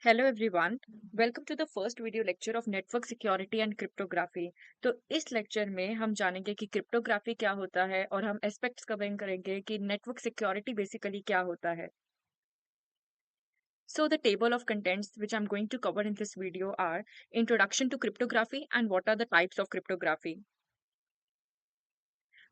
Hello everyone, welcome to the first video lecture of network security and cryptography. तो इस lecture में हम जानेंगे कि क्रिप्टोग्राफी क्या होता है और हम एस्पेक्ट्स कवरिंग करेंगे कि नेटवर्क सिक्योरिटी बेसिकली क्या होता है। So the table of contents which I'm going to cover in this video are introduction to cryptography and what are the types of cryptography.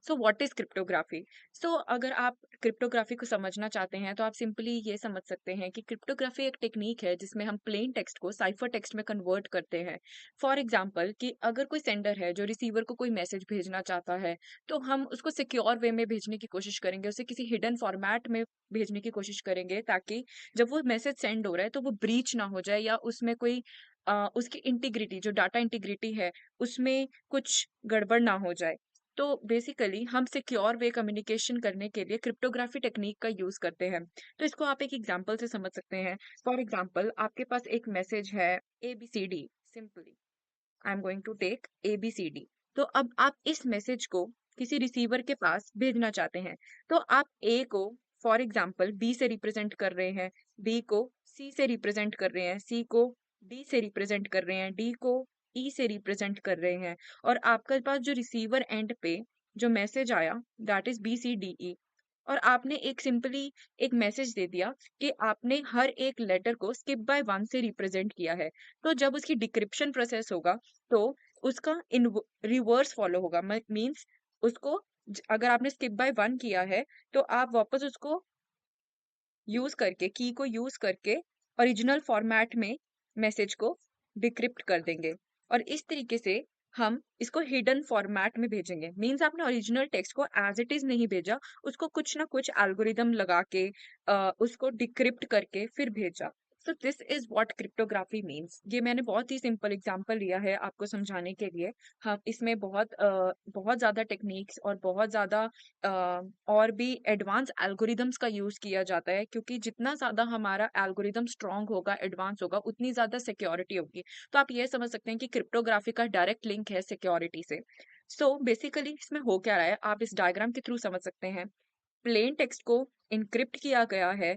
So what is cryptography. So अगर आप cryptography को समझना चाहते हैं तो आप सिंपली ये समझ सकते हैं कि क्रिप्टोग्राफी एक टेक्निक है जिसमें हम प्लेन टेक्स्ट को साइफर टेक्स्ट में कन्वर्ट करते हैं। फॉर एग्जांपल कि अगर कोई सेंडर है जो रिसीवर को कोई मैसेज भेजना चाहता है तो हम उसको सिक्योर वे में भेजने की कोशिश करेंगे, उसे किसी हिडन फॉर्मेट में भेजने की कोशिश करेंगे ताकि जब वो मैसेज सेंड हो रहा है तो वो ब्रीच ना हो जाए या उसमें कोई उसकी इंटीग्रिटी जो डाटा इंटीग्रिटी है उसमें कुछ गड़बड़ ना हो जाए। तो बेसिकली हम सिक्योर वे कम्युनिकेशन करने के लिए क्रिप्टोग्राफी टेक्निक का यूज करते हैं। तो इसको आप एक एग्जांपल से समझ सकते हैं। फॉर एग्जांपल आपके पास एक मैसेज है ABCD। Simply I am going to take ABCD। तो अब आप इस मैसेज को किसी रिसीवर के पास भेजना चाहते हैं। तो आप ए को फॉर एग्जांपल बी से रिप्रेजेंट कर रहे हैं, बी को सी से रिप्रेजेंट कर रहे हैं, सी को डी से रिप्रेजेंट कर रहे हैं, डी को ई से रिप्रेजेंट कर रहे हैं। और आपके पास जो रिसीवर एंड पे जो मैसेज आया दैट इज BCDE। और आपने एक सिंपली एक मैसेज दे दिया कि आपने हर एक लेटर को स्किप बाय वन से रिप्रेजेंट किया है। तो जब उसकी डिक्रिप्शन प्रोसेस होगा तो उसका इन रिवर्स फॉलो होगा। मींस उसको अगर आपने स्किप बाय वन किया है तो आप वापस उसको यूज करके की को यूज करके ओरिजिनल फॉर्मेट में मैसेज को डिक्रिप्ट कर देंगे। और इस तरीके से हम इसको हिडन फॉर्मेट में भेजेंगे। मींस आपने ओरिजिनल टेक्स्ट को एज इट इज नहीं भेजा, उसको कुछ ना कुछ एल्गोरिदम लगा के उसको डिक्रिप्ट करके फिर भेजा। So this is what cryptography means. ये मैंने बहुत ही सिंपल एग्जांपल लिया है आपको समझाने के लिए। हम इसमें बहुत ज्यादा टेक्निक्स और बहुत ज्यादा और भी एडवांस एल्गोरिदम्स का यूज किया जाता है, क्योंकि जितना ज्यादा हमारा एल्गोरिदम स्ट्रांग होगा, एडवांस होगा, उतनी ज्यादा सिक्योरिटी होगी। तो आप ये समझ सकते हैं कि क्रिप्टोग्राफी का डायरेक्ट लिंक है सिक्योरिटी से। सो बेसिकली इसमें हो क्या रहा है आप इस डायग्राम के थ्रू समझ सकते हैं। प्लेन टेक्स्ट को इनक्रिप्ट किया गया है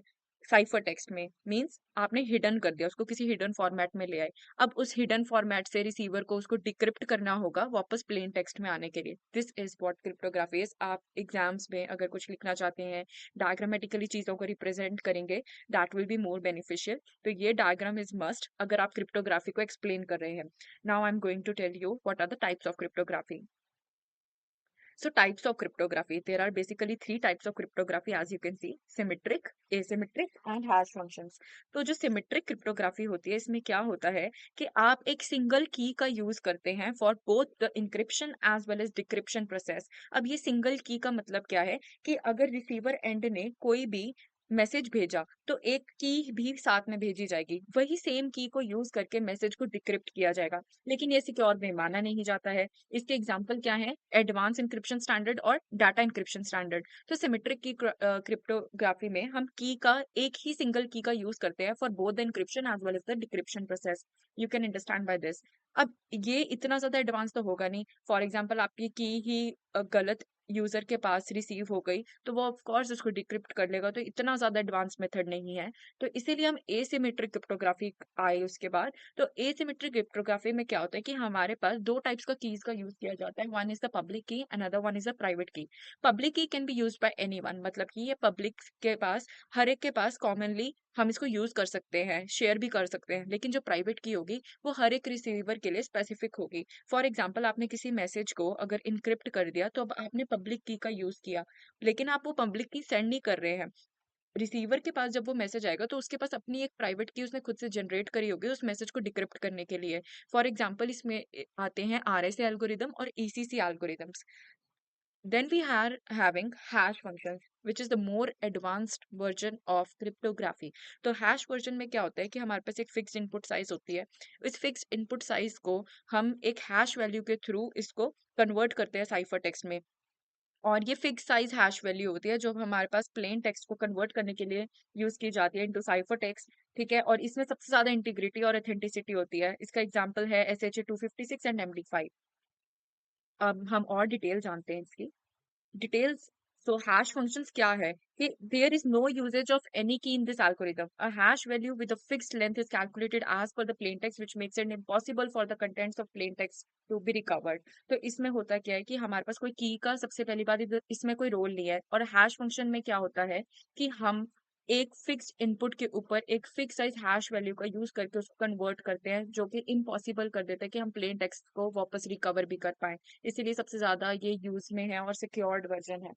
साइफर टेक्स्ट में। मींस आपने हिडन कर दिया, उसको किसी हिडन फॉर्मेट में ले आए। अब उस हिडन फॉर्मेट से रिसीवर को उसको डिक्रिप्ट करना होगा वापस प्लेन टेक्स्ट में आने के लिए। This is what cryptography is. आप एग्जाम्स में अगर कुछ लिखना चाहते हैं, डायग्रामेटिकली चीजों को रिप्रेजेंट करेंगे, that will be more beneficial. तो ये डायग्राम इज मस्ट अगर आप क्रिप्टोग्राफी को एक्सप्लेन कर रहे हैं। Now I am going to tell you what are the types of cryptography. So types of cryptography, there are basically three types of cryptography as you can see: symmetric, asymmetric and hash functions. तो जो symmetric cryptography होती है इसमें क्या होता है कि आप एक सिंगल की का यूज करते हैं for both the encryption as well as decryption process. अब ये सिंगल की का मतलब क्या है कि अगर रिसीवर एंड ने कोई भी मैसेज भेजा तो एक की भी साथ में भेजी जाएगी, वही सेम की को यूज करके मैसेज को डिक्रिप्ट किया जाएगा। लेकिन ये सिक्योर में माना नहीं जाता है। इसके एग्जाम्पल क्या है? एडवांस इंक्रिप्शन स्टैंडर्ड और डाटा इंक्रिप्शन स्टैंडर्ड। तो सिमेट्रिक की क्रिप्टोग्राफी में हम की का एक ही सिंगल की का यूज करते हैं for both the encryption as well as the decryption process. You can understand by this. अब ये इतना ज्यादा एडवांस तो होगा नहीं। फॉर एग्जाम्पल आपकी की ही गलत यूजर के पास रिसीव हो गई तो वो ऑफ कोर्स उसको डिक्रिप्ट कर लेगा। तो इतना ज्यादा एडवांस मेथड नहीं है। तो इसीलिए हम एसिमेट्रिक क्रिप्टोग्राफी आए उसके बाद। तो एसिमेट्रिक क्रिप्टोग्राफी में क्या होता है कि हमारे पास दो टाइप्स का कीज का यूज किया जाता है। वन इज द पब्लिक की, another one is the private की। पब्लिक की can be use by anyone, मतलब कि ये पब्लिक के पास, हर एक के पास कॉमनली हम इसको यूज कर सकते हैं, शेयर भी कर सकते हैं। लेकिन जो प्राइवेट की होगी वो हर एक रिसीवर के लिए स्पेसिफिक होगी। फॉर एग्जाम्पल आपने किसी मैसेज को अगर इनक्रिप्ट कर दिया तो अब आपने पब्लिक की का यूज किया, लेकिन आप वो पब्लिक की सेंड नहीं कर रहे हैं। रिसीवर के पास जब वो मैसेज आएगा तो उसके पास अपनी एक प्राइवेट की उसने खुद से जनरेट करी होगी उस मैसेज को डिक्रिप्ट करने के लिए। फॉर एग्जांपल इसमें आते हैं RSA एल्गोरिदम और ECC algorithms. Then we are having hash functions which is the more advanced version of cryptography. तो हैश वर्जन में क्या होता है कि हमारे पास एक फिक्स्ड इनपुट साइज होती है। इस फिक्स्ड इनपुट साइज को हम एक हैश वैल्यू के थ्रू इसको कन्वर्ट करते हैं साइफर टेक्स्ट में। और ये फिक्स साइज हैश वैल्यू होती है जो हमारे पास प्लेन टेक्स्ट को कन्वर्ट करने के लिए यूज की जाती है इनटू साइफर टेक्स्ट। ठीक है, और इसमें सबसे ज्यादा इंटीग्रिटी और ऑथेंटिसिटी होती है। इसका एग्जांपल है SHA-256 एंड MD5। अब हम और डिटेल जानते हैं इसकी। डिटेल्स सो हैश फंक्शंस क्या है कि there is no usages of any key in this algorithm. A hash value with a fixed length is calculated as per the plain text which makes it impossible for the contents of plain text to be recovered. तो इसमें होता क्या है कि हमारे पास कोई की का सबसे पहली बात इसमें कोई रोल नहीं है। और हैश फंक्शन में क्या होता है कि हम एक फिक्स्ड इनपुट के ऊपर एक फिक्स साइज हैश वैल्यू का यूज करके उसको कन्वर्ट करते हैं, जो कि इम्पॉसिबल कर देता है कि हम प्लेन टेक्स्ट को वापस रिकवर भी कर पाए। इसीलिए सबसे ज्यादा ये यूज में है और सिक्योर्ड वर्जन है।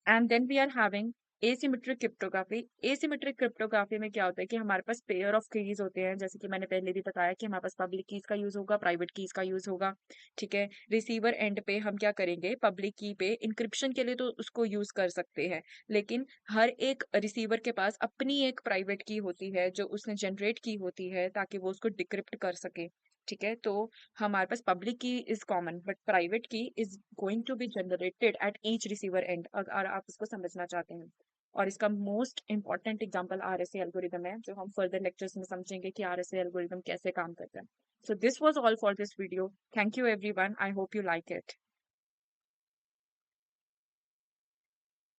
And then we are having asymmetric cryptography. Asymmetric cryptography में क्या होता है कि हमारे पास पेयर ऑफ कीज होते हैं, जैसे कि मैंने पहले भी बताया कि हमारे पास पब्लिक कीज का यूज होगा, प्राइवेट कीज का यूज होगा। ठीक है, रिसीवर एंड पे हम क्या करेंगे, पब्लिक की पे इंक्रिप्शन के लिए तो उसको यूज कर सकते हैं, लेकिन हर एक रिसीवर के पास अपनी एक प्राइवेट की होती है जो उसने जनरेट की होती है ताकि वो उसको डिक्रिप्ट कर सके। ठीक है, तो हमारे पास public key is common but private key is going to be generated at each receiver end, अगर आप इसको समझना चाहते हैं। और इसका most important example RSA algorithm है, जो हम फर्दर लेक्चर्स में समझेंगे कि आरएसए एल्गोरिदम कैसे काम करता है। So this was all for this video. Thank you everyone, I hope you like it.